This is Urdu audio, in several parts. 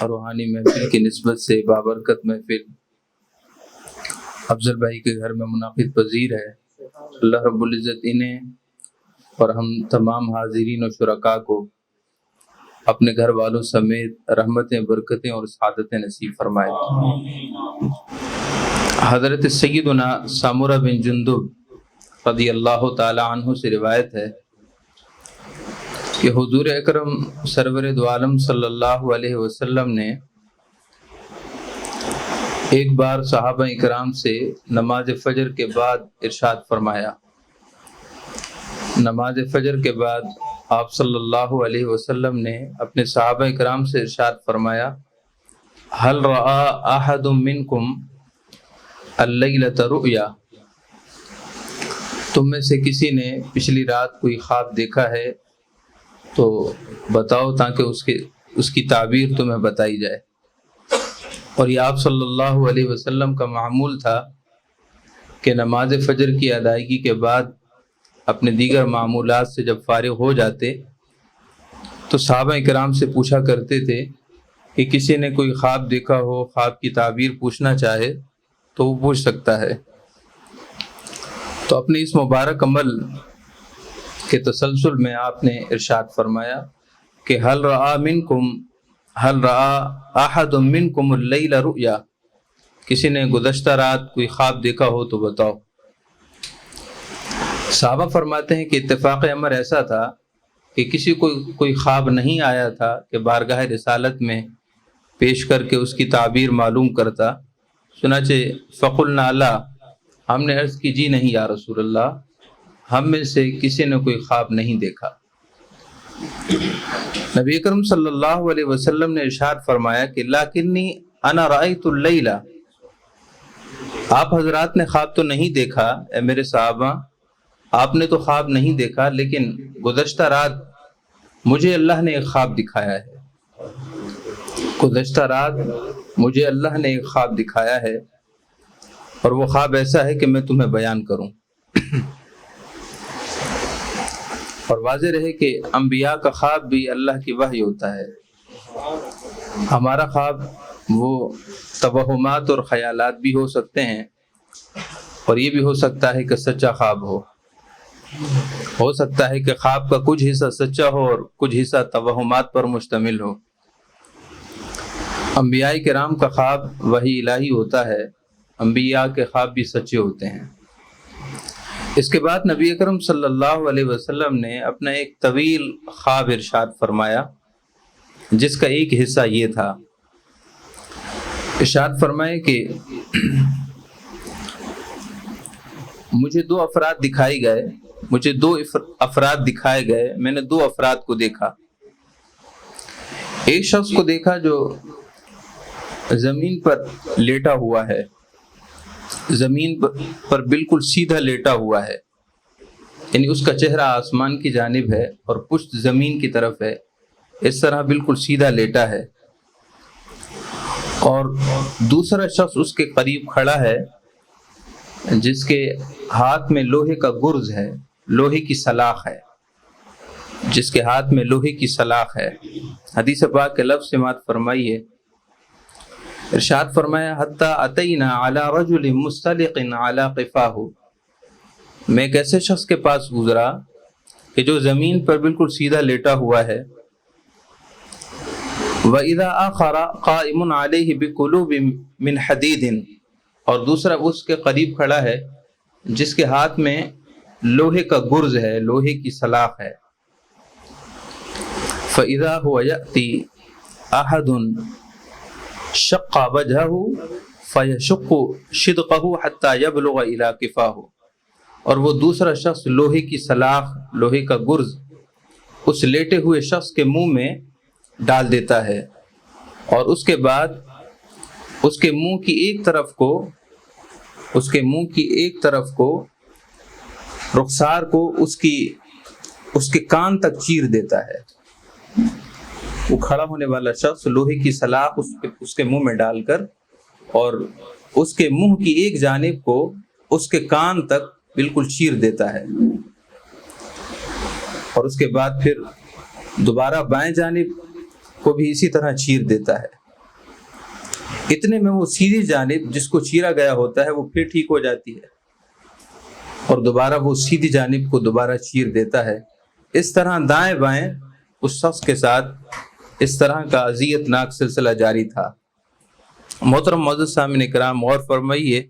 روحانی محفل کی نسبت سے بابرکت محفل افضل بھائی کے گھر میں منعقد پذیر ہے۔ اللہ رب العزت انہیں اور ہم تمام حاضرین و شرکاء کو اپنے گھر والوں سمیت رحمتیں، برکتیں اور سعادتیں نصیب فرمائے۔ حضرت سیدنا سامورہ بن جندب رضی اللہ تعالی عنہ سے روایت ہے کہ حضور اکرم سرور دو عالم صلی اللہ علیہ وسلم نے ایک بار صحابہ اکرام سے نماز فجر کے بعد ارشاد فرمایا۔ نماز فجر کے بعد آپ صلی اللہ علیہ وسلم نے اپنے صحابہ اکرام سے ارشاد فرمایا، هل رأى احد منکم اللیلۃ رؤیا، تم میں سے کسی نے پچھلی رات کوئی خواب دیکھا ہے تو بتاؤ تاکہ اس کی تعبیر تمہیں بتائی جائے۔ اور یہ آپ صلی اللہ علیہ وسلم کا معمول تھا کہ نماز فجر کی ادائیگی کے بعد اپنے دیگر معمولات سے جب فارغ ہو جاتے تو صحابہ اکرام سے پوچھا کرتے تھے کہ کسی نے کوئی خواب دیکھا ہو، خواب کی تعبیر پوچھنا چاہے تو وہ پوچھ سکتا ہے۔ تو اپنے اس مبارک عمل کے تسلسل میں آپ نے ارشاد فرمایا کہ هل رأى احد منکم اللیل رؤیا، کسی نے گزشتہ رات کوئی خواب دیکھا ہو تو بتاؤ۔ صحابہ فرماتے ہیں کہ اتفاق امر ایسا تھا کہ کسی کو کوئی خواب نہیں آیا تھا کہ بارگاہ رسالت میں پیش کر کے اس کی تعبیر معلوم کرتا۔ چنانچہ فقلنا لا، ہم نے عرض کی جی نہیں یا رسول اللہ، ہم میں سے کسی نے کوئی خواب نہیں دیکھا۔ نبی اکرم صلی اللہ علیہ وسلم نے ارشاد فرمایا کہ لیکنی انا رأیت اللیل، آپ حضرات نے خواب تو نہیں دیکھا اے میرے صحابہ، آپ نے تو خواب نہیں دیکھا، لیکن گزشتہ رات مجھے اللہ نے ایک خواب دکھایا ہے۔ گزشتہ رات مجھے اللہ نے ایک خواب دکھایا ہے اور وہ خواب ایسا ہے کہ میں تمہیں بیان کروں۔ اور واضح رہے کہ انبیاء کا خواب بھی اللہ کی وحی ہوتا ہے۔ ہمارا خواب وہ توہمات اور خیالات بھی ہو سکتے ہیں، اور یہ بھی ہو سکتا ہے کہ سچا خواب ہو سکتا ہے کہ خواب کا کچھ حصہ سچا ہو اور کچھ حصہ توہمات پر مشتمل ہو۔ انبیاء کرام کا خواب وحی الہی ہوتا ہے، انبیاء کے خواب بھی سچے ہوتے ہیں۔ اس کے بعد نبی اکرم صلی اللہ علیہ وسلم نے اپنا ایک طویل خواب ارشاد فرمایا جس کا ایک حصہ یہ تھا۔ ارشاد فرمائے کہ مجھے دو افراد دکھائے گئے، میں نے دو افراد کو دیکھا۔ ایک شخص کو دیکھا جو زمین پر لیٹا ہوا ہے، زمین پر بالکل سیدھا لیٹا ہوا ہے، یعنی اس کا چہرہ آسمان کی جانب ہے اور پشت زمین کی طرف ہے، اس طرح بالکل سیدھا لیٹا ہے۔ اور دوسرا شخص اس کے قریب کھڑا ہے جس کے ہاتھ میں لوہے کا گرز ہے، لوہے کی سلاخ ہے، جس کے ہاتھ میں لوہے کی سلاخ ہے۔ حدیث پاک کے لفظ سماعت فرمائیے، ارشاد فرمایا حتی اتینا علی رجل مستلق علی قفاہ، میں ایک ایسے شخص کے پاس گزرا کہ جو زمین پر بالکل سیدھا لیٹا ہوا ہے، وَإِذَا آخَرَ قَائِمٌ عَلَيْهِ بِقُلُوبٍ مِّنْ حَدِيدٍ، اور دوسرا اس کے قریب کھڑا ہے جس کے ہاتھ میں لوہے کا گرز ہے، لوہے کی سلاخ ہے۔ فَإِذَا هُوَ يَأْتِي أَحَدٌ شق وجهه فيشق شدقه حتى يبلغ الى قفاه، اور وہ دوسرا شخص لوہے کی سلاخ، لوہے کا گرز اس لیٹے ہوئے شخص کے منہ میں ڈال دیتا ہے، اور اس کے بعد اس کے منہ کی ایک طرف کو رخسار کو اس کے کان تک چیر دیتا ہے۔ وہ کھڑا ہونے والا شخص لوہے کی سلاخ اس کے منہ میں ڈال کر اور اس کے منہ کی ایک جانب کو اس کے کان تک بالکل چیر دیتا ہے، اور اس کے بعد پھر دوبارہ بائیں جانب کو بھی اسی طرح چیر دیتا ہے۔ اتنے میں وہ سیدھی جانب جس کو چیرا گیا ہوتا ہے وہ پھر ٹھیک ہو جاتی ہے اور دوبارہ وہ سیدھی جانب کو دوبارہ چیر دیتا ہے۔ اس طرح دائیں بائیں اس شخص کے ساتھ اس طرح کا اذیت ناک سلسلہ جاری تھا۔ محترم معزز سامعین کرام، غور فرمائیے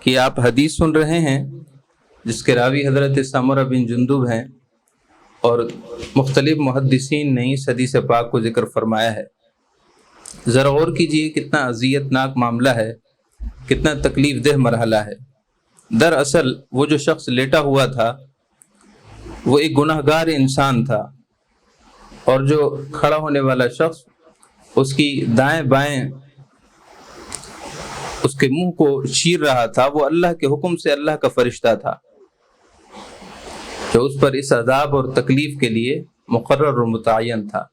کہ آپ حدیث سن رہے ہیں جس کے راوی حضرت سمرہ بن جندب ہیں اور مختلف محدثین نے اس حدیث پاک کو ذکر فرمایا ہے۔ ذرا غور کیجئے کتنا اذیت ناک معاملہ ہے، کتنا تکلیف دہ مرحلہ ہے۔ دراصل وہ جو شخص لیٹا ہوا تھا وہ ایک گناہ گار انسان تھا، اور جو کھڑا ہونے والا شخص اس کی دائیں بائیں اس کے منہ کو چیر رہا تھا وہ اللہ کے حکم سے اللہ کا فرشتہ تھا جو اس پر اس عذاب اور تکلیف کے لیے مقرر اور متعین تھا۔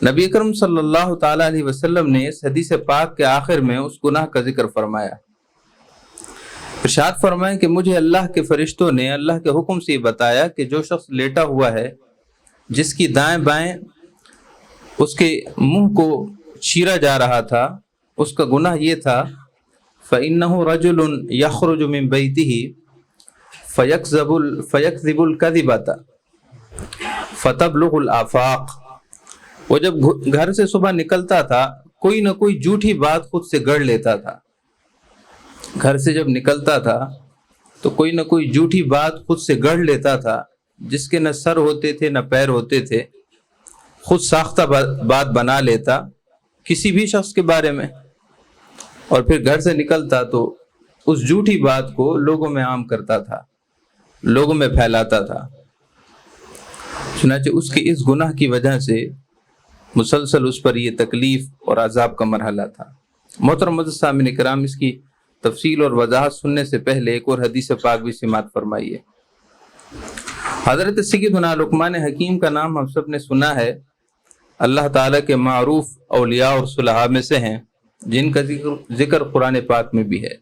نبی اکرم صلی اللہ تعالی علیہ وسلم نے اس حدیث پاک کے آخر میں اس گناہ کا ذکر فرمایا۔ ارشاد فرمائیں کہ مجھے اللہ کے فرشتوں نے اللہ کے حکم سے یہ بتایا کہ جو شخص لیٹا ہوا ہے جس کی دائیں بائیں اس کے منہ کو چیرا جا رہا تھا، اس کا گناہ یہ تھا فَإِنَّهُ رَجُلٌ يَخْرُجُ مِن بَيْتِهِ فَيَكْذِبُ الْكَذِبَةَ فَتَبْلُغُ الْآفَاقَ۔ وہ جب گھر سے صبح نکلتا تھا کوئی نہ کوئی جھوٹی بات خود سے گڑھ لیتا تھا۔ گھر سے جب نکلتا تھا تو کوئی نہ کوئی جھوٹی بات خود سے گڑھ لیتا تھا جس کے نہ سر ہوتے تھے نہ پیر ہوتے تھے، خود ساختہ بات بنا لیتا کسی بھی شخص کے بارے میں، اور پھر گھر سے نکلتا تو اس جھوٹی بات کو لوگوں میں عام کرتا تھا، لوگوں میں پھیلاتا تھا۔ چنانچہ اس کے اس گناہ کی وجہ سے مسلسل اس پر یہ تکلیف اور عذاب کا مرحلہ تھا۔ محترم معزز سامعین کرام، اس کی تفصیل اور وضاحت سننے سے پہلے ایک اور حدیث پاک بھی سماعت فرمائیے۔ حضرت سیدنا لقمان حکیم کا نام ہم سب نے سنا ہے، اللہ تعالیٰ کے معروف اولیاء اور صلحاء میں سے ہیں جن کا ذکر قرآن پاک میں بھی ہے،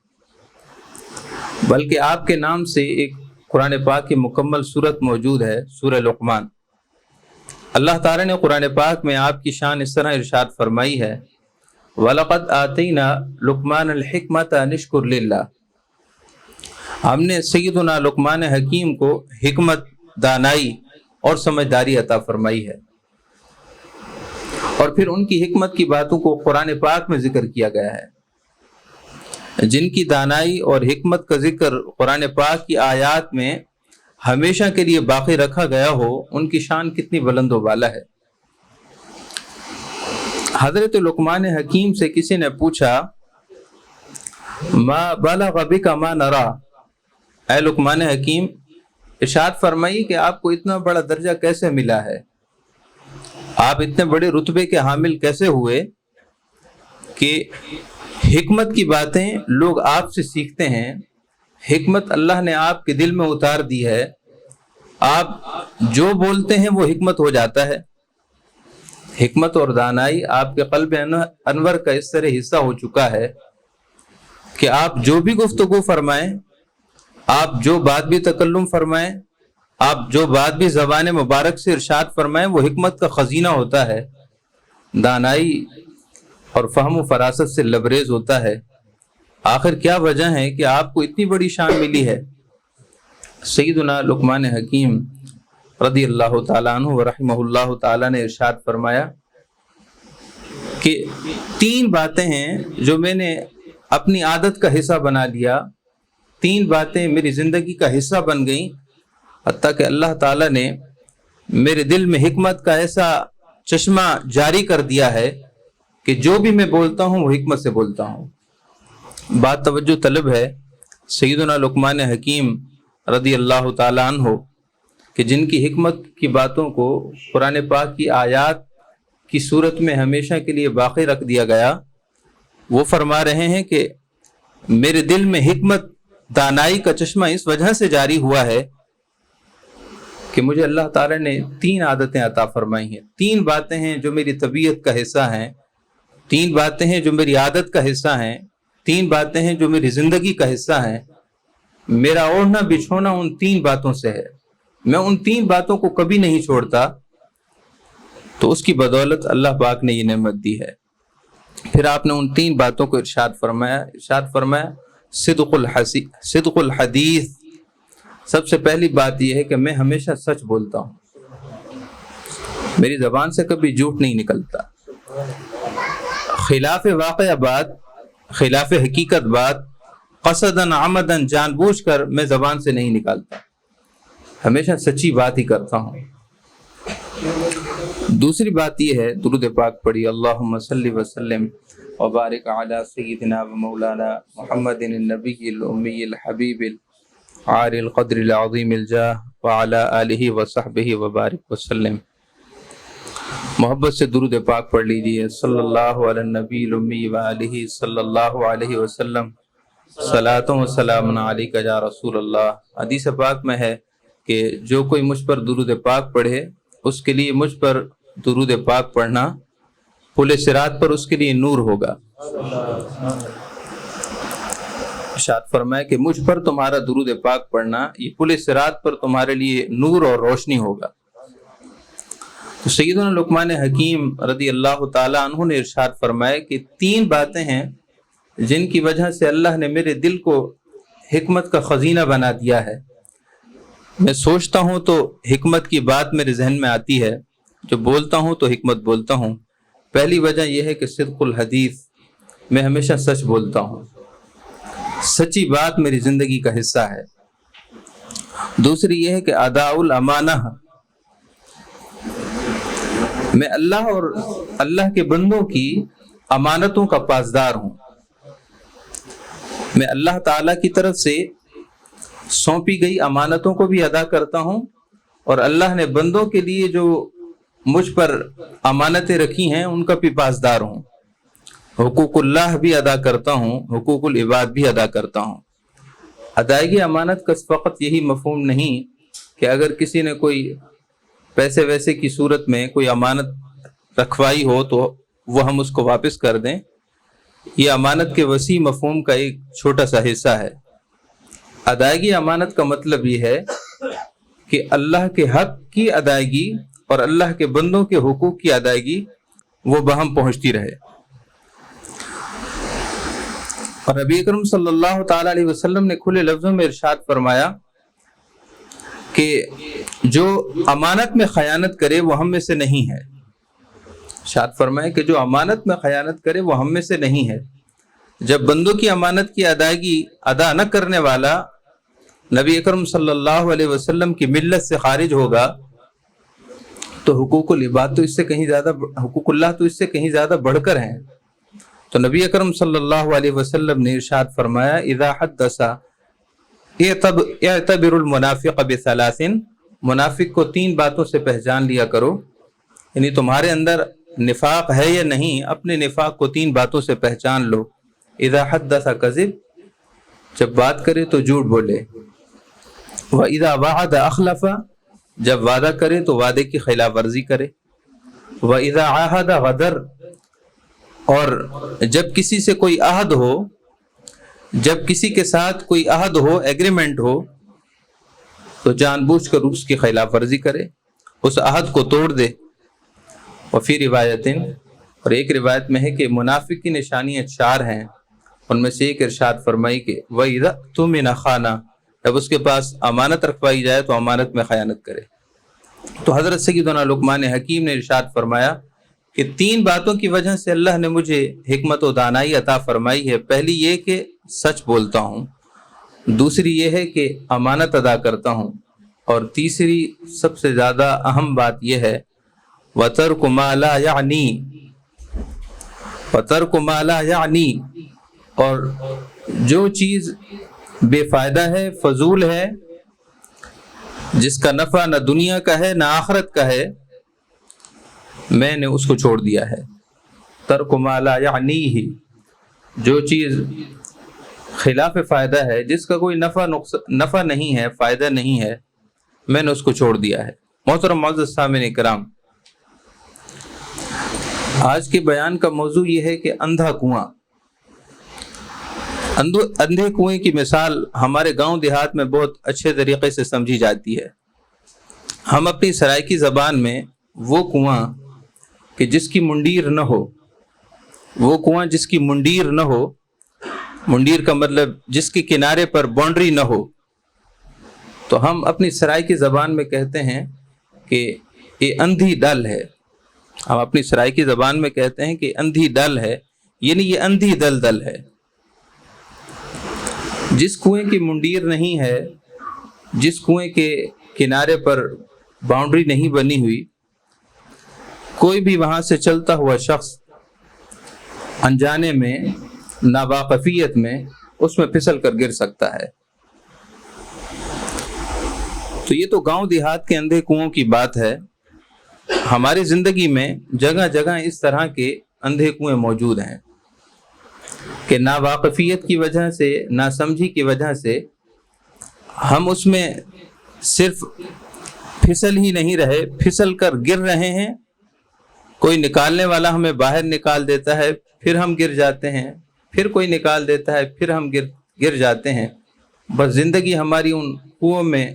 بلکہ آپ کے نام سے ایک قرآن پاک کی مکمل صورت موجود ہے، سورہ لقمان۔ اللہ تعالیٰ نے قرآن پاک میں آپ کی شان اس طرح ارشاد فرمائی ہے وَلَقَدْ آتَيْنَا لُقْمَانَ الْحِكْمَةَ أَنِ اشْكُرْ لِلَّهِ۔ ہم نے سیدنا لقمان حکیم کو حکمت، دانائی اور سمجھداری عطا فرمائی ہے، اور پھر ان کی حکمت کی باتوں کو قرآن پاک میں ذکر کیا گیا ہے۔ جن کی دانائی اور حکمت کا ذکر قرآن پاک کی آیات میں ہمیشہ کے لیے باقی رکھا گیا ہو، ان کی شان کتنی بلند و بالا ہے۔ حضرت لقمان حکیم سے کسی نے پوچھا ما بلغ بک ما نرا، اے لقمان حکیم ارشاد فرمائی کہ آپ کو اتنا بڑا درجہ کیسے ملا ہے، آپ اتنے بڑے رتبے کے حامل کیسے ہوئے کہ حکمت کی باتیں لوگ آپ سے سیکھتے ہیں، حکمت اللہ نے آپ کے دل میں اتار دی ہے، آپ جو بولتے ہیں وہ حکمت ہو جاتا ہے۔ حکمت اور دانائی آپ کے قلب انور کا اس طرح حصہ ہو چکا ہے کہ آپ جو بھی گفتگو فرمائیں، آپ جو بات بھی تکلم فرمائیں، آپ جو بات بھی زبان مبارک سے ارشاد فرمائیں، وہ حکمت کا خزینہ ہوتا ہے، دانائی اور فہم و فراست سے لبریز ہوتا ہے۔ آخر کیا وجہ ہے کہ آپ کو اتنی بڑی شان ملی ہے؟ سیدنا لقمان حکیم رضی اللہ تعالیٰ عنہ ورحمہ اللہ تعالیٰ نے ارشاد فرمایا کہ 3 باتیں ہیں جو میں نے اپنی عادت کا حصہ بنا لیا، 3 باتیں میری زندگی کا حصہ بن گئیں، حتیٰ کہ اللہ تعالیٰ نے میرے دل میں حکمت کا ایسا چشمہ جاری کر دیا ہے کہ جو بھی میں بولتا ہوں وہ حکمت سے بولتا ہوں۔ بات توجہ طلب ہے، سیدنا لقمان حکیم رضی اللہ تعالیٰ عنہ کہ جن کی حکمت کی باتوں کو قرآن پاک کی آیات کی صورت میں ہمیشہ کے لیے باقی رکھ دیا گیا، وہ فرما رہے ہیں کہ میرے دل میں حکمت، دانائی کا چشمہ اس وجہ سے جاری ہوا ہے کہ مجھے اللہ تعالیٰ نے 3 عادتیں عطا فرمائی ہیں، 3 باتیں ہیں جو میری طبیعت کا حصہ ہیں، 3 باتیں ہیں جو میری عادت کا حصہ ہیں، 3 باتیں ہیں جو میری زندگی کا حصہ ہیں۔ میرا اوڑھنا بچھونا ان 3 باتوں سے ہے، میں ان 3 باتوں کو کبھی نہیں چھوڑتا، تو اس کی بدولت اللہ پاک نے یہ نعمت دی ہے۔ پھر آپ نے ان 3 باتوں کو ارشاد فرمایا صدق الحدیث. سب سے پہلی بات یہ ہے کہ میں ہمیشہ سچ بولتا ہوں، میری زبان سے کبھی جھوٹ نہیں نکلتا. خلاف واقعہ بات، خلاف حقیقت بات قصدن عمدن جان بوجھ کر میں زبان سے نہیں نکالتا، ہمیشہ سچی بات ہی کرتا ہوں. دوسری بات یہ ہے، درود پاک پڑھی، اللہم صلی وسلم وبارک علی سیدنا و مولانا محمد النبی الامی الحبیب العالی القدر العظیم الجاہ وعلی آلہ وصحبہ وبارک وسلم. محبت سے درود پاک پڑھ لیجئے، صلی اللہ علی النبی الامی وآلہ صلی اللہ علیہ وسلم، صلاۃ و سلام علیک یا رسول اللہ. حدیث پاک میں ہے کہ جو کوئی مجھ پر درود پاک پڑھے اس کے لیے مجھ پر درود پاک پڑھنا پل صراط پر اس کے لیے نور ہوگا. ارشاد فرمائے کہ مجھ پر تمہارا درود پاک پڑھنا یہ پل صراط پر تمہارے لیے نور اور روشنی ہوگا. تو سیدنا لقمان حکیم رضی اللہ تعالی عنہ نے ارشاد فرمایا کہ 3 باتیں ہیں جن کی وجہ سے اللہ نے میرے دل کو حکمت کا خزینہ بنا دیا ہے. میں سوچتا ہوں تو حکمت کی بات میرے ذہن میں آتی ہے، جو بولتا ہوں تو حکمت بولتا ہوں. پہلی وجہ یہ ہے کہ صدق الحدیث، میں ہمیشہ سچ بولتا ہوں، سچی بات میری زندگی کا حصہ ہے. دوسری یہ ہے کہ اداء الامانہ، میں اللہ اور اللہ کے بندوں کی امانتوں کا پاسدار ہوں. میں اللہ تعالیٰ کی طرف سے سونپی گئی امانتوں کو بھی ادا کرتا ہوں، اور اللہ نے بندوں کے لیے جو مجھ پر امانتیں رکھی ہیں ان کا بھی پاسدار ہوں. حقوق اللہ بھی ادا کرتا ہوں، حقوق العباد بھی ادا کرتا ہوں. ادائیگی امانت کا فقط یہی مفہوم نہیں کہ اگر کسی نے کوئی پیسے ویسے کی صورت میں کوئی امانت رکھوائی ہو تو وہ ہم اس کو واپس کر دیں. یہ امانت کے وسیع مفہوم کا ایک چھوٹا سا حصہ ہے. ادائیگی امانت کا مطلب یہ ہے کہ اللہ کے حق کی ادائیگی اور اللہ کے بندوں کے حقوق کی ادائیگی وہ بہم پہنچتی رہے. اور نبی اکرم صلی اللہ تعالی علیہ وسلم نے کھلے لفظوں میں ارشاد فرمایا کہ جو امانت میں خیانت کرے وہ ہم میں سے نہیں ہے. ارشاد فرمایا کہ جو امانت میں خیانت کرے وہ ہم میں سے نہیں ہے. جب بندوں کی امانت کی ادائیگی ادا نہ کرنے والا نبی اکرم صلی اللہ علیہ وسلم کی ملت سے خارج ہوگا تو حقوق العباد تو اس سے کہیں زیادہ، حقوق اللہ تو اس سے کہیں زیادہ بڑھ کر ہیں. تو نبی اکرم صلی اللہ علیہ وسلم نے ارشاد فرمایا اذا حدث اعتبر المنافق بثلاث، منافق کو 3 باتوں سے پہچان لیا کرو. یعنی تمہارے اندر نفاق ہے یا نہیں، اپنے نفاق کو 3 باتوں سے پہچان لو. اذا حدث کذب، جب بات کرے تو جھوٹ بولے. واذا وعد اخلف، جب وعدہ کرے تو وعدے کی خلاف ورزی کرے. واذا عاہد غدر، اور جب کسی سے کوئی عہد ہو، جب کسی کے ساتھ کوئی عہد ہو، ایگریمنٹ ہو، تو جان بوجھ کر اس کی خلاف ورزی کرے، اس عہد کو توڑ دے. وفی روایتیں، اور ایک روایت میں ہے کہ منافق کی نشانیاں 4 ہیں. ان میں سے ایک ارشاد فرمائی کہ وَإِذَا اؤْتُمِنَ خَانَ، جب اس کے پاس امانت رکھوائی جائے تو امانت میں خیانت کرے. تو حضرت سیدنا لقمان حکیم نے ارشاد فرمایا کہ 3 باتوں کی وجہ سے اللہ نے مجھے حکمت و دانائی عطا فرمائی ہے. پہلی یہ کہ سچ بولتا ہوں، دوسری یہ ہے کہ امانت ادا کرتا ہوں، اور تیسری سب سے زیادہ اہم بات یہ ہے وَتَرْكُ مَا لَا يَعْنِي، وَتَرْكُ مَا لَا يَعْنِي، اور جو چیز بے فائدہ ہے، فضول ہے، جس کا نفع نہ دنیا کا ہے نہ آخرت کا ہے، میں نے اس کو چھوڑ دیا ہے. ترک ما لا یعنیہ، جو چیز خلاف فائدہ ہے، جس کا کوئی نفع نہیں ہے، فائدہ نہیں ہے، میں نے اس کو چھوڑ دیا ہے. محترم معزز سامعین کرام، آج کے بیان کا موضوع یہ ہے کہ اندھا کنواں. اندھے کنویں کی مثال ہمارے گاؤں دیہات میں بہت اچھے طریقے سے سمجھی جاتی ہے. ہم اپنی سرائیکی زبان میں وہ کنواں کہ جس کی منڈیر نہ ہو، وہ کنواں جس کی منڈیر نہ ہو، منڈیر کا مطلب جس کے کنارے پر باؤنڈری نہ ہو، تو ہم اپنی سرائیکی زبان میں کہتے ہیں کہ یہ اندھی ڈل ہے. ہم اپنی سرائیکی زبان میں کہتے ہیں کہ اندھی ڈل ہے، یعنی یہ اندھی دلدل ہے. جس کنویں کی منڈیر نہیں ہے، جس کنویں کے کنارے پر باؤنڈری نہیں بنی ہوئی، کوئی بھی وہاں سے چلتا ہوا شخص انجانے میں، ناواقفیت میں اس میں پھسل کر گر سکتا ہے. تو یہ تو گاؤں دیہات کے اندھے کنووں کی بات ہے. ہماری زندگی میں جگہ جگہ اس طرح کے اندھے کنویں موجود ہیں کہ ناواقفیت کی وجہ سے، ناسمجھی کی وجہ سے ہم اس میں صرف پھسل ہی نہیں رہے، پھسل کر گر رہے ہیں. کوئی نکالنے والا ہمیں باہر نکال دیتا ہے، پھر ہم گر جاتے ہیں، پھر کوئی نکال دیتا ہے، پھر ہم گر جاتے ہیں. بس زندگی ہماری ان کنوؤں میں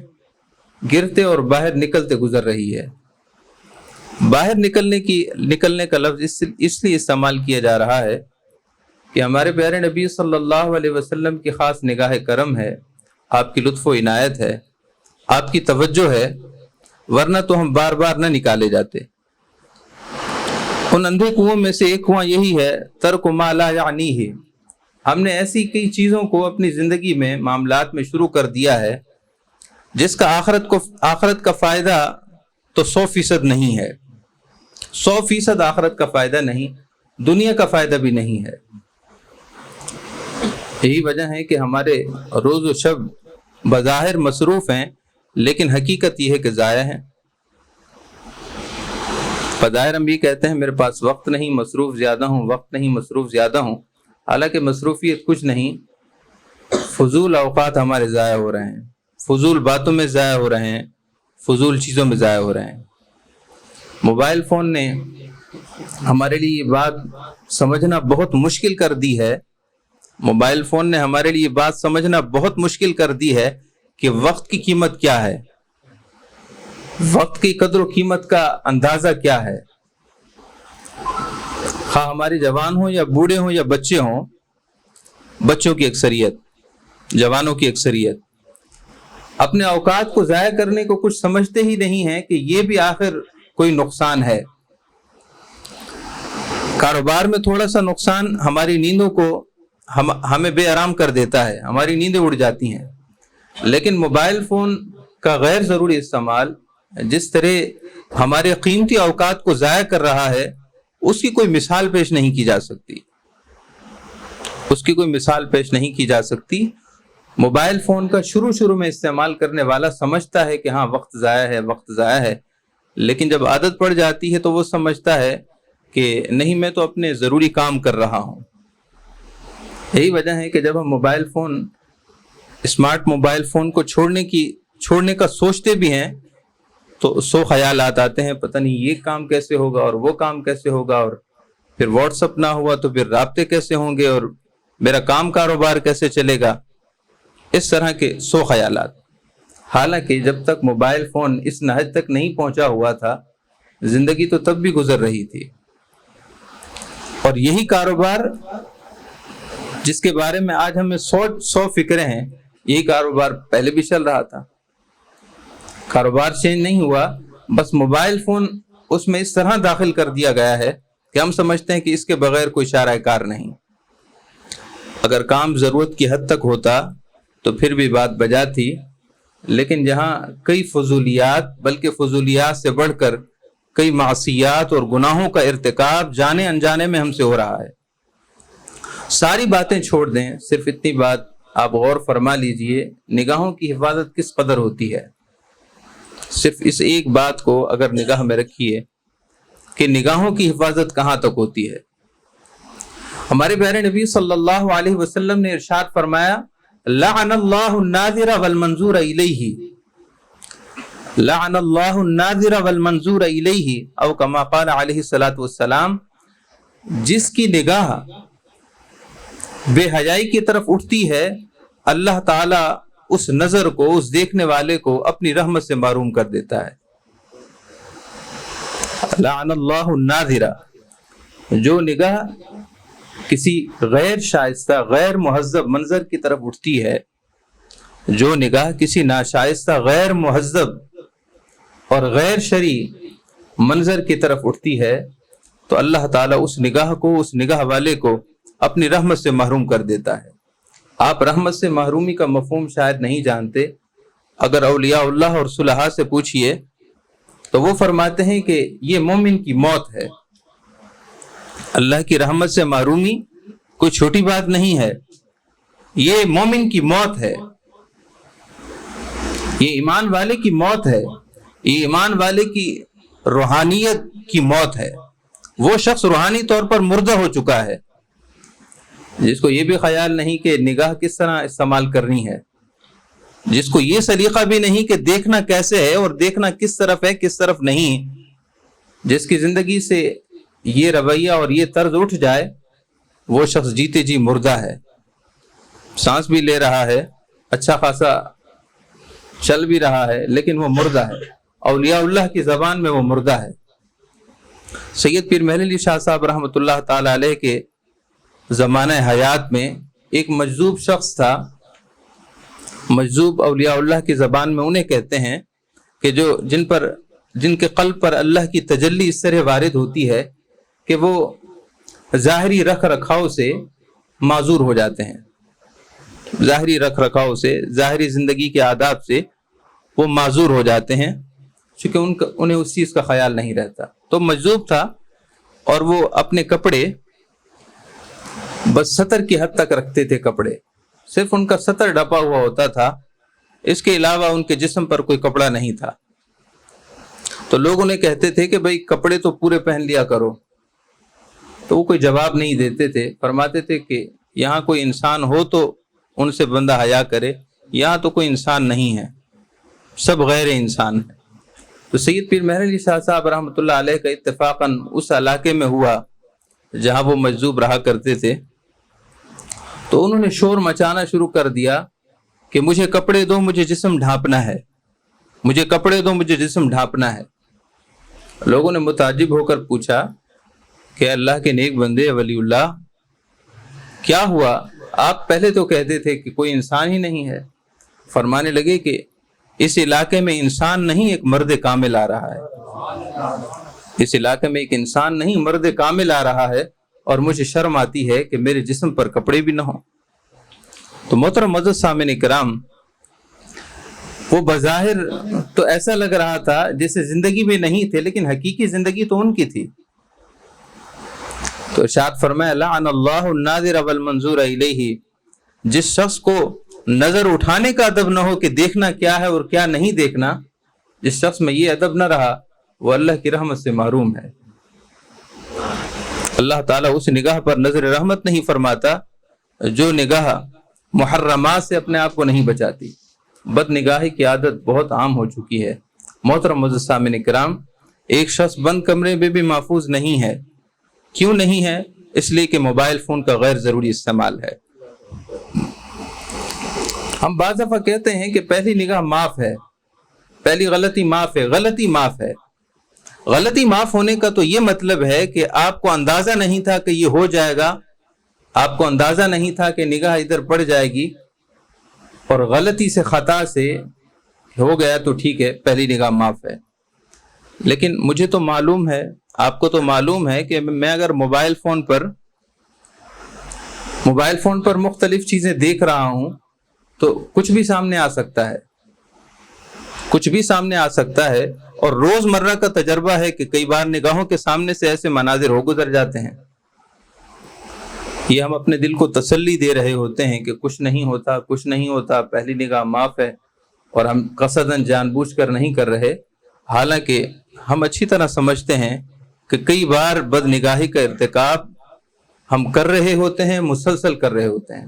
گرتے اور باہر نکلتے گزر رہی ہے. باہر نکلنے کا لفظ اس لیے استعمال کیا جا رہا ہے کہ ہمارے پیارے نبی صلی اللہ علیہ وسلم کی خاص نگاہ کرم ہے، آپ کی لطف و عنایت ہے، آپ کی توجہ ہے، ورنہ تو ہم بار بار نہ نکالے جاتے. ان اندھے کنوؤں میں سے ایک کنواں یہی ہے، ترک ما لا یعنیہ. ہم نے ایسی کئی چیزوں کو اپنی زندگی میں، معاملات میں شروع کر دیا ہے جس کا آخرت کا فائدہ تو 100% نہیں ہے. 100% آخرت کا فائدہ نہیں، دنیا کا فائدہ بھی نہیں ہے. یہی وجہ ہے کہ ہمارے روز و شب بظاہر مصروف ہیں، لیکن حقیقت یہ ہے کہ ضائع ہیں. بظاہر ہم یہ کہتے ہیں میرے پاس وقت نہیں، مصروف زیادہ ہوں، وقت نہیں، مصروف زیادہ ہوں. حالانکہ مصروفیت کچھ نہیں، فضول اوقات ہمارے ضائع ہو رہے ہیں، فضول باتوں میں ضائع ہو رہے ہیں، فضول چیزوں میں ضائع ہو رہے ہیں. موبائل فون نے ہمارے لیے یہ بات سمجھنا بہت مشکل کر دی ہے، موبائل فون نے ہمارے لیے بات سمجھنا بہت مشکل کر دی ہے کہ وقت کی قیمت کیا ہے، وقت کی قدر و قیمت کا اندازہ کیا ہے. خواہ ہمارے جوان ہوں یا بوڑھے ہوں یا بچے ہوں، بچوں کی اکثریت، جوانوں کی اکثریت اپنے اوقات کو ضائع کرنے کو کچھ سمجھتے ہی نہیں ہیں کہ یہ بھی آخر کوئی نقصان ہے. کاروبار میں تھوڑا سا نقصان ہماری نیندوں کو ہمیں بے آرام کر دیتا ہے، ہماری نیندیں اڑ جاتی ہیں. لیکن موبائل فون کا غیر ضروری استعمال جس طرح ہمارے قیمتی اوقات کو ضائع کر رہا ہے، اس کی کوئی مثال پیش نہیں کی جا سکتی، اس کی کوئی مثال پیش نہیں کی جا سکتی. موبائل فون کا شروع میں استعمال کرنے والا سمجھتا ہے کہ ہاں وقت ضائع ہے، وقت ضائع ہے، لیکن جب عادت پڑ جاتی ہے تو وہ سمجھتا ہے کہ نہیں، میں تو اپنے ضروری کام کر رہا ہوں. یہی وجہ ہے کہ جب ہم اسمارٹ موبائل فون کو چھوڑنے کا سوچتے بھی ہیں تو 100 خیالات آتے ہیں، پتہ نہیں یہ کام کیسے ہوگا اور وہ کام کیسے ہوگا، اور پھر واٹس اپ نہ ہوا تو پھر رابطے کیسے ہوں گے، اور میرا کاروبار کیسے چلے گا. اس طرح کے 100 خیالات. حالانکہ جب تک موبائل فون اس نہج تک نہیں پہنچا ہوا تھا، زندگی تو تب بھی گزر رہی تھی. اور یہی کاروبار جس کے بارے میں آج ہمیں 100 فکریں ہیں، یہی کاروبار پہلے بھی چل رہا تھا. کاروبار چینج نہیں ہوا، بس موبائل فون اس میں اس طرح داخل کر دیا گیا ہے کہ ہم سمجھتے ہیں کہ اس کے بغیر کوئی چارہ کار نہیں. اگر کام ضرورت کی حد تک ہوتا تو پھر بھی بات بجا تھی، لیکن جہاں کئی فضولیات، بلکہ فضولیات سے بڑھ کر کئی معصیات اور گناہوں کا ارتکاب جانے انجانے میں ہم سے ہو رہا ہے. ساری باتیں چھوڑ دیں، صرف اتنی بات آپ غور فرما لیجئے، نگاہوں کی حفاظت کس قدر ہوتی ہے. صرف اس ایک بات کو اگر نگاہ میں رکھیے کہ نگاہوں کی حفاظت کہاں تک ہوتی ہے. ہمارے پیارے نبی صلی اللہ علیہ وسلم نے ارشاد فرمایا، لعن اللہ الناظر والمنظور الیہ، لعن اللہ الناظر والمنظور الیہ، او کما قال علیہ الصلوۃ والسلام. جس کی نگاہ بے حیائی کی طرف اٹھتی ہے، اللہ تعالی اس نظر کو، اس دیکھنے والے کو اپنی رحمت سے محروم کر دیتا ہے. لعن اللہ الناظر، جو نگاہ کسی غیر شائستہ غیر مہذب منظر کی طرف اٹھتی ہے، جو نگاہ کسی ناشائستہ غیر مہذب اور غیر شرعی منظر کی طرف اٹھتی ہے، تو اللہ تعالیٰ اس نگاہ کو، اس نگاہ والے کو اپنی رحمت سے محروم کر دیتا ہے۔ آپ رحمت سے محرومی کا مفہوم شاید نہیں جانتے۔ اگر اولیاء اللہ اور صلحاء سے پوچھئے تو وہ فرماتے ہیں کہ یہ مومن کی موت ہے۔ اللہ کی رحمت سے محرومی کوئی چھوٹی بات نہیں ہے، یہ مومن کی موت ہے، یہ ایمان والے کی موت ہے، یہ ایمان والے کی روحانیت کی موت ہے۔ وہ شخص روحانی طور پر مردہ ہو چکا ہے، جس کو یہ بھی خیال نہیں کہ نگاہ کس طرح استعمال کرنی ہے، جس کو یہ سلیقہ بھی نہیں کہ دیکھنا کیسے ہے اور دیکھنا کس طرف ہے کس طرف نہیں، جس کی زندگی سے یہ رویہ اور یہ طرز اٹھ جائے، وہ شخص جیتے جی مردہ ہے۔ سانس بھی لے رہا ہے، اچھا خاصا چل بھی رہا ہے، لیکن وہ مردہ ہے۔ اولیاء اللہ کی زبان میں وہ مردہ ہے۔ سید پیر محل علی شاہ صاحب رحمۃ اللہ تعالی علیہ کے زمانہ حیات میں ایک مجذوب شخص تھا۔ مجذوب اولیاء اللہ کی زبان میں انہیں کہتے ہیں کہ جن کے قلب پر اللہ کی تجلی اس طرح وارد ہوتی ہے کہ وہ ظاہری رکھ رکھاؤ سے معذور ہو جاتے ہیں، ظاہری رکھ رکھاؤ سے، ظاہری زندگی کے آداب سے وہ معذور ہو جاتے ہیں، چونکہ انہیں اس چیز کا خیال نہیں رہتا۔ تو مجذوب تھا اور وہ اپنے کپڑے بس سطر کی حد تک رکھتے تھے، کپڑے صرف ان کا سطر ڈھپا ہوا ہوتا تھا، اس کے علاوہ ان کے جسم پر کوئی کپڑا نہیں تھا۔ تو لوگ انہیں کہتے تھے کہ بھئی کپڑے تو پورے پہن لیا کرو، تو وہ کوئی جواب نہیں دیتے تھے۔ فرماتے تھے کہ یہاں کوئی انسان ہو تو ان سے بندہ حیا کرے، یہاں تو کوئی انسان نہیں ہے، سب غیر انسان ہے۔ تو سید پیر محر علی شاہ صاحب رحمۃ اللہ علیہ کا اتفاقاً اس علاقے میں ہوا جہاں وہ مجذوب رہا کرتے تھے، تو انہوں نے شور مچانا شروع کر دیا کہ مجھے کپڑے دو، مجھے جسم ڈھانپنا ہے، مجھے کپڑے دو، مجھے جسم ڈھانپنا ہے۔ لوگوں نے متعجب ہو کر پوچھا کہ اللہ کے نیک بندے ولی اللہ، کیا ہوا؟ آپ پہلے تو کہتے تھے کہ کوئی انسان ہی نہیں ہے۔ فرمانے لگے کہ اس علاقے میں انسان نہیں، ایک مرد کامل آ رہا ہے، اس علاقے میں ایک انسان نہیں، مرد کامل آ رہا ہے، اور مجھے شرم آتی ہے کہ میرے جسم پر کپڑے بھی نہ ہوں۔ تو محترم معزز سامعین کرام، وہ بظاہر تو ایسا لگ رہا تھا جیسے زندگی میں نہیں تھے، لیکن حقیقی زندگی تو ان کی تھی۔ تو ارشاد فرمایا لعن اللہ الناظر والمنظور الیہ، جس شخص کو نظر اٹھانے کا ادب نہ ہو کہ دیکھنا کیا ہے اور کیا نہیں دیکھنا، جس شخص میں یہ ادب نہ رہا، وہ اللہ کی رحمت سے محروم ہے۔ اللہ تعالیٰ اس نگاہ پر نظر رحمت نہیں فرماتا جو نگاہ محرمات سے اپنے آپ کو نہیں بچاتی۔ بد نگاہی کی عادت بہت عام ہو چکی ہے۔ محترم معزز سامعین کرام، ایک شخص بند کمرے میں بھی محفوظ نہیں ہے۔ کیوں نہیں ہے؟ اس لیے کہ موبائل فون کا غیر ضروری استعمال ہے۔ ہم بعض دفعہ کہتے ہیں کہ پہلی نگاہ معاف ہے، پہلی غلطی معاف ہے، غلطی معاف ہے۔ غلطی معاف ہونے کا تو یہ مطلب ہے کہ آپ کو اندازہ نہیں تھا کہ یہ ہو جائے گا، آپ کو اندازہ نہیں تھا کہ نگاہ ادھر پڑ جائے گی، اور غلطی سے خطا سے ہو گیا تو ٹھیک ہے، پہلی نگاہ معاف ہے۔ لیکن مجھے تو معلوم ہے، آپ کو تو معلوم ہے کہ میں اگر موبائل فون پر مختلف چیزیں دیکھ رہا ہوں تو کچھ بھی سامنے آ سکتا ہے، کچھ بھی سامنے آ سکتا ہے، اور روز مرہ کا تجربہ ہے کہ کئی بار نگاہوں کے سامنے سے ایسے مناظر ہو گزر جاتے ہیں۔ یہ ہم اپنے دل کو تسلی دے رہے ہوتے ہیں کہ کچھ نہیں ہوتا، کچھ نہیں ہوتا، پہلی نگاہ معاف ہے، اور ہم قصداً جان بوجھ کر نہیں کر رہے، حالانکہ ہم اچھی طرح سمجھتے ہیں کہ کئی بار بد نگاہی کا ارتکاب ہم کر رہے ہوتے ہیں، مسلسل کر رہے ہوتے ہیں۔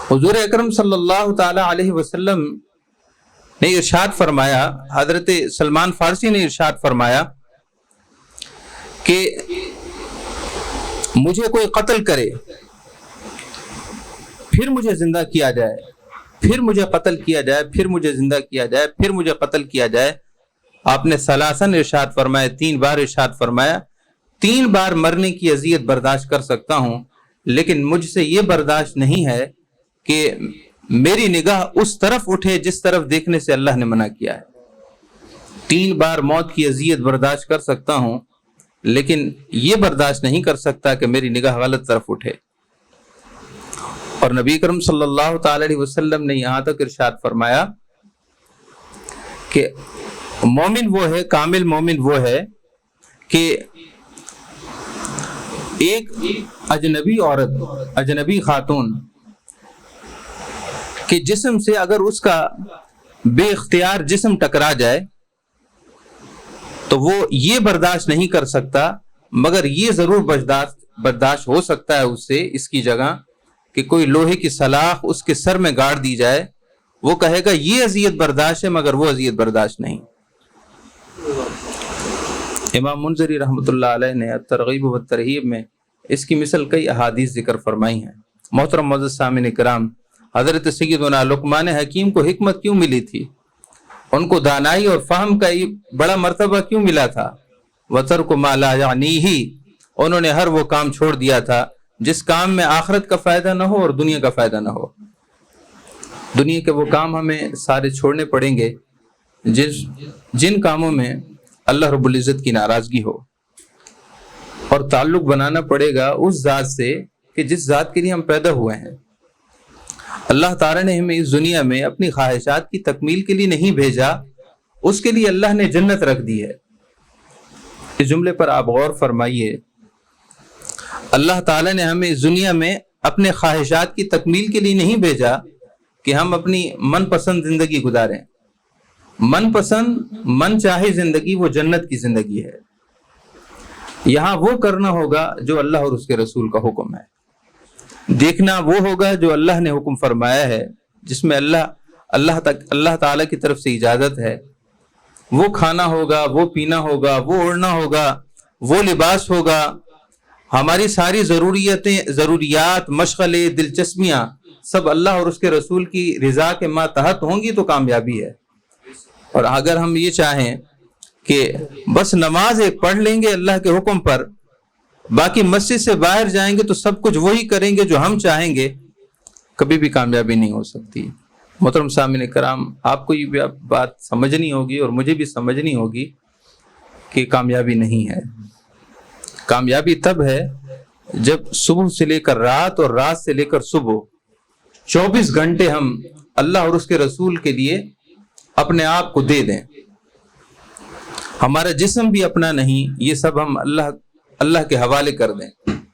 حضور اکرم صلی اللہ تعالی علیہ وسلم نے ارشاد فرمایا، حضرت سلمان فارسی نے ارشاد فرمایا کہ مجھے کوئی قتل کرے، پھر مجھے زندہ کیا جائے، پھر مجھے قتل کیا جائے، پھر مجھے زندہ کیا جائے، پھر مجھے قتل کیا جائے۔ آپ نے ثلاثاً ارشاد فرمایا، 3 بار ارشاد فرمایا، 3 بار مرنے کی اذیت برداشت کر سکتا ہوں، لیکن مجھ سے یہ برداشت نہیں ہے کہ میری نگاہ اس طرف اٹھے جس طرف دیکھنے سے اللہ نے منع کیا ہے۔ 3 بار موت کی اذیت برداشت کر سکتا ہوں، لیکن یہ برداشت نہیں کر سکتا کہ میری نگاہ غلط طرف اٹھے۔ اور نبی کرم صلی اللہ تعالی علیہ وسلم نے یہاں تک ارشاد فرمایا کہ مومن وہ ہے، کامل مومن وہ ہے کہ ایک اجنبی عورت، اجنبی خاتون کے جسم سے اگر اس کا بے اختیار جسم ٹکرا جائے تو وہ یہ برداشت نہیں کر سکتا، مگر یہ ضرور برداشت ہو سکتا ہے اس سے، اس کی جگہ کہ کوئی لوہے کی سلاخ اس کے سر میں گاڑ دی جائے، وہ کہے گا یہ اذیت برداشت ہے، مگر وہ اذیت برداشت نہیں۔ امام منذری رحمۃ اللہ علیہ نے ترغیب و ترہیب میں اس کی مثل کئی احادیث ذکر فرمائی ہیں۔ محترم معزز سامعین کرام، حضرت سیدنا لقمان حکیم کو حکمت کیوں ملی تھی؟ ان کو دانائی اور فہم کا بڑا مرتبہ کیوں ملا تھا؟ وَتَرْكُ مَا لَا يَعْنِيهِ، انہوں نے ہر وہ کام چھوڑ دیا تھا جس کام میں آخرت کا فائدہ نہ ہو اور دنیا کا فائدہ نہ ہو۔ دنیا کے وہ کام ہمیں سارے چھوڑنے پڑیں گے جن کاموں میں اللہ رب العزت کی ناراضگی ہو، اور تعلق بنانا پڑے گا اس ذات سے کہ جس ذات کے لیے ہم پیدا ہوئے ہیں۔ اللہ تعالیٰ نے ہمیں اس دنیا میں اپنی خواہشات کی تکمیل کے لیے نہیں بھیجا، اس کے لیے اللہ نے جنت رکھ دی ہے۔ اس جملے پر آپ غور فرمائیے، اللہ تعالیٰ نے ہمیں اس دنیا میں اپنے خواہشات کی تکمیل کے لیے نہیں بھیجا کہ ہم اپنی من پسند زندگی گزاریں۔ من پسند، من چاہے زندگی وہ جنت کی زندگی ہے۔ یہاں وہ کرنا ہوگا جو اللہ اور اس کے رسول کا حکم ہے، دیکھنا وہ ہوگا جو اللہ نے حکم فرمایا ہے، جس میں اللہ تعالیٰ کی طرف سے اجازت ہے، وہ کھانا ہوگا، وہ پینا ہوگا، وہ اڑنا ہوگا، وہ لباس ہوگا، ہماری ساری ضروریات، مشغلے، دلچسپیاں سب اللہ اور اس کے رسول کی رضا کے ماتحت ہوں گی تو کامیابی ہے۔ اور اگر ہم یہ چاہیں کہ بس نماز ایک پڑھ لیں گے اللہ کے حکم پر، باقی مسجد سے باہر جائیں گے تو سب کچھ وہی کریں گے جو ہم چاہیں گے، کبھی بھی کامیابی نہیں ہو سکتی۔ محترم سامعین کرام، آپ کو یہ بات سمجھنی ہوگی اور مجھے بھی سمجھنی ہوگی کہ کامیابی نہیں ہے۔ کامیابی تب ہے جب صبح سے لے کر رات اور رات سے لے کر صبح 24 گھنٹے ہم اللہ اور اس کے رسول کے لیے اپنے آپ کو دے دیں۔ ہمارا جسم بھی اپنا نہیں، یہ سب ہم اللہ کے حوالے کر دیں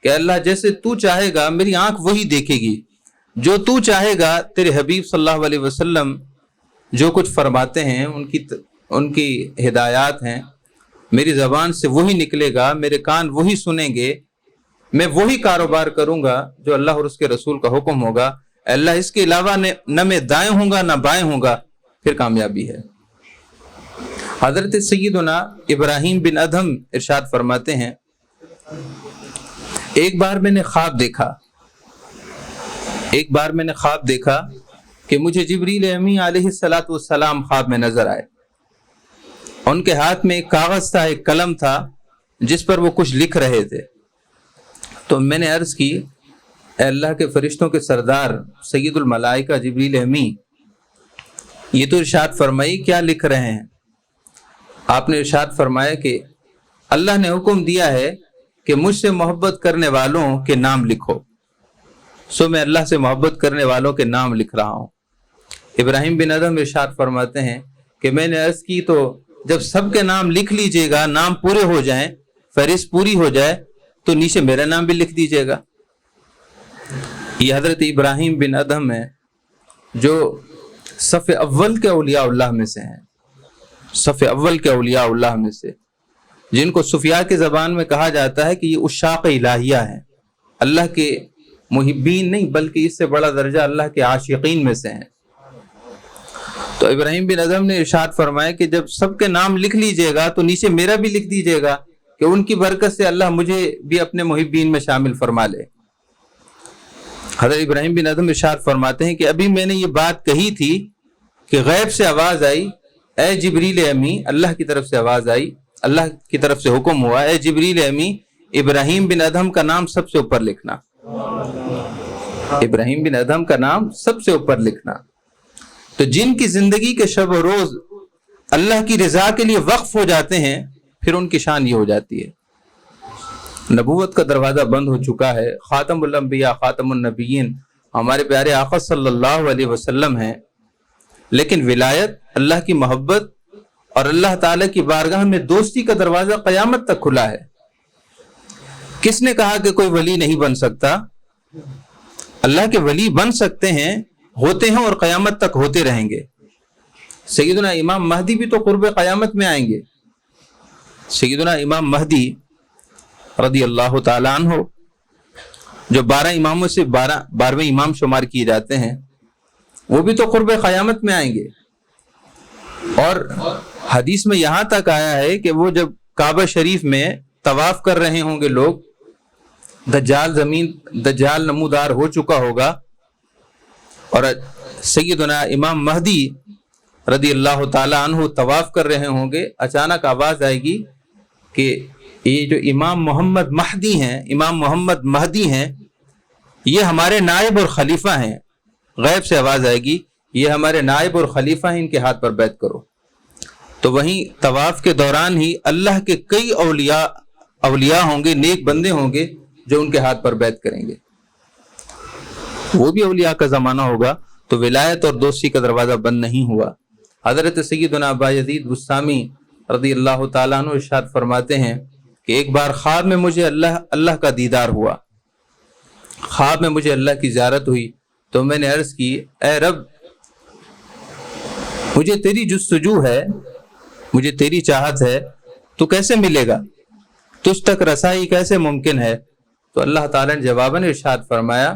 کہ اللہ جیسے تو چاہے گا میری آنکھ وہی دیکھے گی، جو تو چاہے گا تیرے حبیب صلی اللہ علیہ وسلم جو کچھ فرماتے ہیں ان کی ہدایات ہیں، میری زبان سے وہی نکلے گا، میرے کان وہی سنیں گے، میں وہی کاروبار کروں گا جو اللہ اور اس کے رسول کا حکم ہوگا۔ اللہ اس کے علاوہ نہ میں دائیں ہوں گا نہ بائیں ہوں گا، پھر کامیابی ہے۔ حضرت سیدنا ابراہیم بن ادھم ارشاد فرماتے ہیں، ایک بار میں نے خواب دیکھا کہ مجھے جبریل امی علیہ السلام خواب میں نظر آئے۔ ان کے ہاتھ میں ایک کاغذ تھا، ایک قلم تھا جس پر وہ کچھ لکھ رہے تھے۔ تو میں نے عرض کی، اے اللہ کے فرشتوں کے سردار سید الملائکہ جبریل امی، یہ تو ارشاد فرمائی کیا لکھ رہے ہیں؟ آپ نے ارشاد فرمایا کہ اللہ نے حکم دیا ہے کہ مجھ سے محبت کرنے والوں کے نام لکھو، سو میں اللہ سے محبت کرنے والوں کے نام لکھ رہا ہوں۔ ابراہیم بن ادھم ارشاد فرماتے ہیں کہ میں نے عرض کی، تو جب سب کے نام لکھ لیجئے گا، نام پورے ہو جائیں، فہرست پوری ہو جائے، تو نیچے میرا نام بھی لکھ دیجئے گا۔ یہ حضرت ابراہیم بن ادھم ہے جو صف اول کے اولیاء اللہ میں سے ہیں، صف اول کے اولیاء اللہ میں سے، جن کو صوفیاء کے زبان میں کہا جاتا ہے کہ یہ عشاق الہیہ ہیں، اللہ کے محبین نہیں بلکہ اس سے بڑا درجہ اللہ کے عاشقین میں سے ہیں۔ تو ابراہیم بن ادھم نے ارشاد فرمایا کہ جب سب کے نام لکھ لیجئے گا تو نیچے میرا بھی لکھ دیجئے گا کہ ان کی برکت سے اللہ مجھے بھی اپنے محبین میں شامل فرما لے۔ حضرت ابراہیم بن ادھم ارشاد فرماتے ہیں کہ ابھی میں نے یہ بات کہی تھی کہ غیب سے آواز آئی، اے جبریل امی، اللہ کی طرف سے آواز آئی، اللہ کی طرف سے حکم ہوا، اے جبریل امی ابراہیم بن ادہم کا نام سب سے اوپر لکھنا، ابراہیم بن ادہم کا نام سب سے اوپر لکھنا۔ تو جن کی زندگی کے شب و روز اللہ کی رضا کے لیے وقف ہو جاتے ہیں، پھر ان کی شان یہ ہو جاتی ہے۔ نبوت کا دروازہ بند ہو چکا ہے، خاتم الانبیاء خاتم النبیین ہمارے پیارے آقا صلی اللہ علیہ وسلم ہیں، لیکن ولایت، اللہ کی محبت اور اللہ تعالیٰ کی بارگاہ میں دوستی کا دروازہ قیامت تک کھلا ہے۔ کس نے کہا کہ کوئی ولی نہیں بن سکتا؟ اللہ کے ولی بن سکتے ہیں، ہوتے ہیں اور قیامت تک ہوتے رہیں گے۔ سیدنا امام مہدی بھی تو قرب قیامت میں آئیں گے۔ سیدنا امام مہدی رضی اللہ تعالیٰ عنہ جو 12 اماموں سے 12ویں امام شمار کیے جاتے ہیں، وہ بھی تو قرب قیامت میں آئیں گے۔ اور حدیث میں یہاں تک آیا ہے کہ وہ جب کعبہ شریف میں طواف کر رہے ہوں گے لوگ، دجال نمودار ہو چکا ہوگا، اور سیدنا امام مہدی رضی اللہ تعالیٰ عنہ طواف کر رہے ہوں گے، اچانک آواز آئے گی کہ یہ جو امام محمد مہدی ہیں یہ ہمارے نائب اور خلیفہ ہیں۔ غیب سے آواز آئے گی، یہ ہمارے نائب اور خلیفہ ہیں، ان کے ہاتھ پر بیعت کرو۔ تو وہیں طواف کے دوران ہی اللہ کے کئی اولیاء ہوں گے، نیک بندے ہوں گے جو ان کے ہاتھ پر بیعت کریں گے۔ وہ بھی اولیاء کا زمانہ ہوگا، تو ولایت اور دوستی کا دروازہ بند نہیں ہوا۔ حضرت سیدنا ابا یزید بستامی رضی اللہ تعالیٰ عنہ ارشاد فرماتے ہیں کہ ایک بار خواب میں مجھے اللہ کا دیدار ہوا، خواب میں مجھے اللہ کی زیارت ہوئی، تو میں نے عرض کی، اے رب، مجھے تیری جستجو ہے، مجھے تیری چاہت ہے، تو کیسے ملے گا؟ تجھ تک رسائی کیسے ممکن ہے؟ تو اللہ تعالیٰ نے جواباً ارشاد فرمایا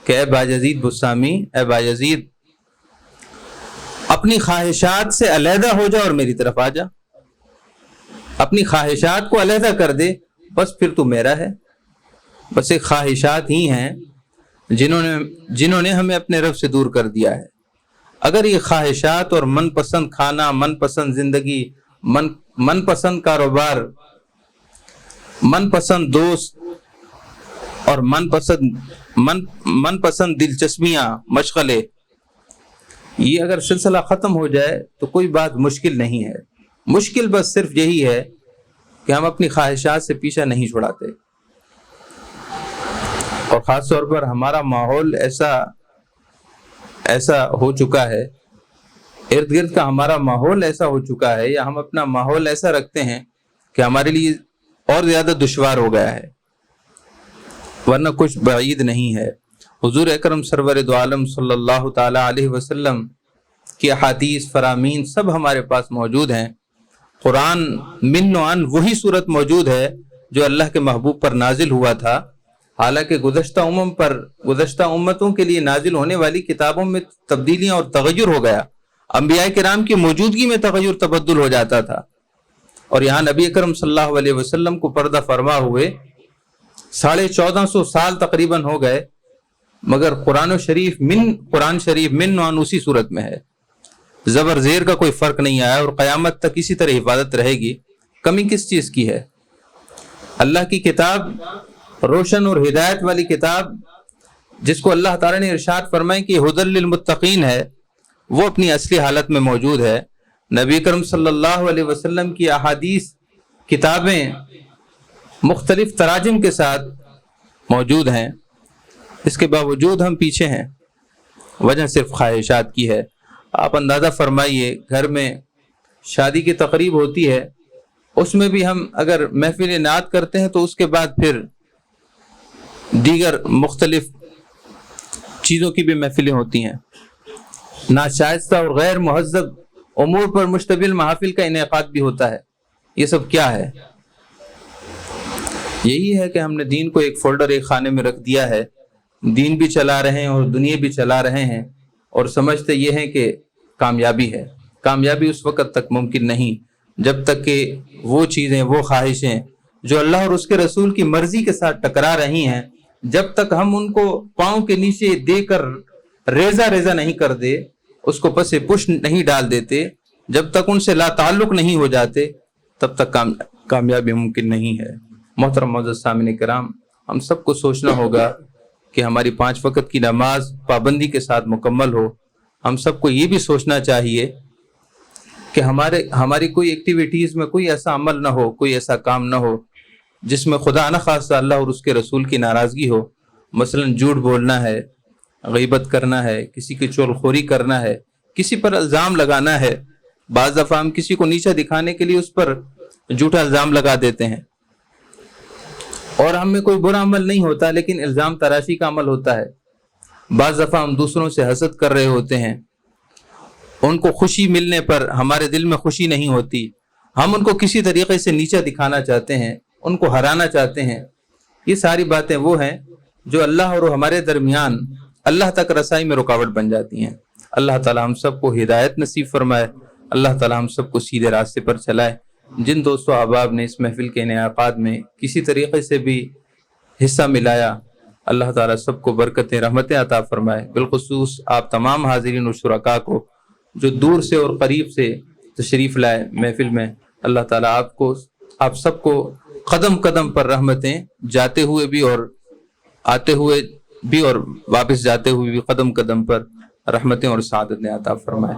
کہ اے باجزید بستامی، اے باجزید، اپنی خواہشات سے علیحدہ ہو جا اور میری طرف آ جا، اپنی خواہشات کو علیحدہ کر دے، بس پھر تو میرا ہے۔ بس ایک خواہشات ہی ہیں جنہوں نے ہمیں اپنے رب سے دور کر دیا ہے۔ اگر یہ خواہشات اور من پسند کھانا، من پسند زندگی، من پسند کاروبار، من پسند دوست اور من پسند دلچسپیاں، مشغلے، یہ اگر سلسلہ ختم ہو جائے تو کوئی بات مشکل نہیں ہے۔ مشکل بس صرف یہی ہے کہ ہم اپنی خواہشات سے پیچھا نہیں چھڑاتے، اور خاص طور پر ہمارا ماحول ایسا ہو چکا ہے، ارد گرد کا ہمارا ماحول ایسا ہو چکا ہے، یا ہم اپنا ماحول ایسا رکھتے ہیں کہ ہمارے لیے اور زیادہ دشوار ہو گیا ہے، ورنہ کچھ بعید نہیں ہے۔ حضور اکرم سرور دو عالم صلی اللہ تعالی علیہ وسلم کی احادیث فرامین سب ہمارے پاس موجود ہیں۔ قرآن من و عن وہی صورت موجود ہے جو اللہ کے محبوب پر نازل ہوا تھا، حالانکہ گزشتہ امتوں کے لیے نازل ہونے والی کتابوں میں تبدیلیاں اور تغیر ہو گیا، انبیاء کرام کی موجودگی میں تغیر تبدل ہو جاتا تھا، اور یہاں نبی اکرم صلی اللہ علیہ وسلم کو پردہ فرما ہوئے 1450 سال تقریباً ہو گئے، مگر قرآن شریف من و عن اسی صورت میں ہے، زبر زیر کا کوئی فرق نہیں آیا، اور قیامت تک اسی طرح حفاظت رہے گی۔ کمی کس چیز کی ہے؟ اللہ کی کتاب، روشن اور ہدایت والی کتاب، جس کو اللہ تعالیٰ نے ارشاد فرمایا کہ ہدی للمتقین ہے، وہ اپنی اصلی حالت میں موجود ہے۔ نبی کرم صلی اللہ علیہ وسلم کی احادیث کتابیں مختلف تراجم کے ساتھ موجود ہیں، اس کے باوجود ہم پیچھے ہیں، وجہ صرف خواہشات کی ہے۔ آپ اندازہ فرمائیے، گھر میں شادی کی تقریب ہوتی ہے، اس میں بھی ہم اگر محفل نعت کرتے ہیں تو اس کے بعد پھر دیگر مختلف چیزوں کی بھی محفلیں ہوتی ہیں، ناشائستہ اور غیر مہذب امور پر مشتمل محافل کا انعقاد بھی ہوتا ہے۔ یہ سب کیا ہے؟ یہی ہے کہ ہم نے دین کو ایک فولڈر، ایک خانے میں رکھ دیا ہے، دین بھی چلا رہے ہیں اور دنیا بھی چلا رہے ہیں، اور سمجھتے یہ ہیں کہ کامیابی ہے۔ کامیابی اس وقت تک ممکن نہیں جب تک کہ وہ چیزیں، وہ خواہشیں جو اللہ اور اس کے رسول کی مرضی کے ساتھ ٹکرا رہی ہیں، جب تک ہم ان کو پاؤں کے نیچے دے کر ریزہ نہیں کر دے، اس کو پس پش نہیں ڈال دیتے، جب تک ان سے لا تعلق نہیں ہو جاتے، تب تک کامیابی ممکن نہیں ہے۔ محترم معزز سامعین کرام، ہم سب کو سوچنا ہوگا کہ ہماری 5 وقت کی نماز پابندی کے ساتھ مکمل ہو۔ ہم سب کو یہ بھی سوچنا چاہیے کہ ہماری کوئی ایکٹیویٹیز میں کوئی ایسا عمل نہ ہو، کوئی ایسا کام نہ ہو جس میں خدا نخواستہ اللہ اور اس کے رسول کی ناراضگی ہو۔ مثلا جھوٹ بولنا ہے، غیبت کرنا ہے، کسی کی چغلخوری کرنا ہے، کسی پر الزام لگانا ہے۔ بعض دفعہ ہم کسی کو نیچا دکھانے کے لیے اس پر جھوٹا الزام لگا دیتے ہیں، اور ہم میں کوئی برا عمل نہیں ہوتا لیکن الزام تراشی کا عمل ہوتا ہے۔ بعض دفعہ ہم دوسروں سے حسد کر رہے ہوتے ہیں، ان کو خوشی ملنے پر ہمارے دل میں خوشی نہیں ہوتی، ہم ان کو کسی طریقے سے نیچا دکھانا چاہتے ہیں، ان کو ہرانا چاہتے ہیں۔ یہ ساری باتیں وہ ہیں جو اللہ اور ہمارے درمیان اللہ تک رسائی میں رکاوٹ بن جاتی ہیں۔ اللہ تعالی ہم سب کو ہدایت نصیب فرمائے، اللہ تعالی ہم سب کو سیدھے راستے پر چلائے۔ جن دوستوں احباب نے اس محفل کے انعقاد میں کسی طریقے سے بھی حصہ ملایا، اللہ تعالیٰ سب کو برکتیں رحمتیں عطا فرمائے۔ بالخصوص آپ تمام حاضرین و شرکاء کو جو دور سے اور قریب سے تشریف لائے محفل میں، اللہ تعالیٰ آپ سب کو قدم قدم پر رحمتیں، جاتے ہوئے بھی اور آتے ہوئے بھی اور واپس جاتے ہوئے بھی قدم قدم پر رحمتیں اور سعادتیں عطا فرمائے۔